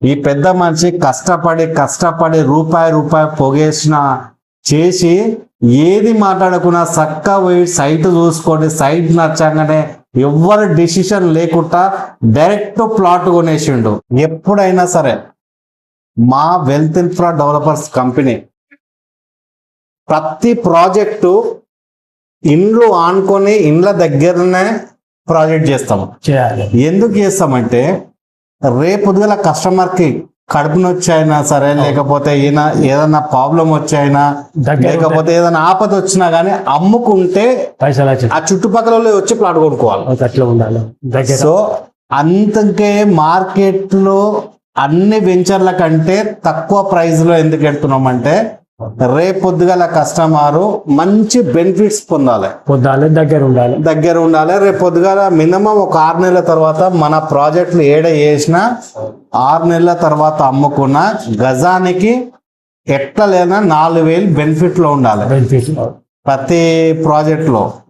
ఈ పెద్ద మనిషి కష్టపడి రూపాయి పొగేసిన చేసి ఏది మాట్లాడకున్నా చక్కగా పోయి సైట్ చూసుకోండి, సైట్ నచ్చగానే ఎవరు డిసిషన్ లేకుండా డైరెక్ట్ ప్లాట్ కొనేసిండు. ఎప్పుడైనా సరే మా వెల్త్ ఇన్ఫ్రా డెవలపర్స్ కంపెనీ ప్రతి ప్రాజెక్టు ఇండ్లు ఆనుకొని ఇండ్ల దగ్గరనే ప్రాజెక్ట్ చేస్తాం. ఎందుకు చేస్తామంటే రేపొద్దుగల కస్టమర్కి కడుపు నొచ్చి అయినా సరే, లేకపోతే ఏదైనా ప్రాబ్లం వచ్చైనా, లేకపోతే ఏదైనా ఆపద వచ్చినా గానీ అమ్ముకుంటే పైసలు ఆ చుట్టుపక్కల వచ్చి ప్లాట్ కొనుక్కోవాలి. అట్లా ఉండాలి. సో అంతకే మార్కెట్ లో అన్ని వెంచర్ల కంటే తక్కువ ప్రైస్ లో ఎందుకు పెడుతున్నామంటే రేపొద్దుగల కస్టమర్ మంచి బెనిఫిట్స్ పొందాలి, దగ్గర ఉండాలి. రేపొద్దుగల మినిమం ఒక 6 నెలల తర్వాత మన ప్రాజెక్టులు ఏడ చేసినా 6 నెలల తర్వాత అమ్ముకున్న గజానికి ఎట్లా లేదా 4,000 బెనిఫిట్ లో ఉండాలి ప్రతి ప్రాజెక్ట్ లో.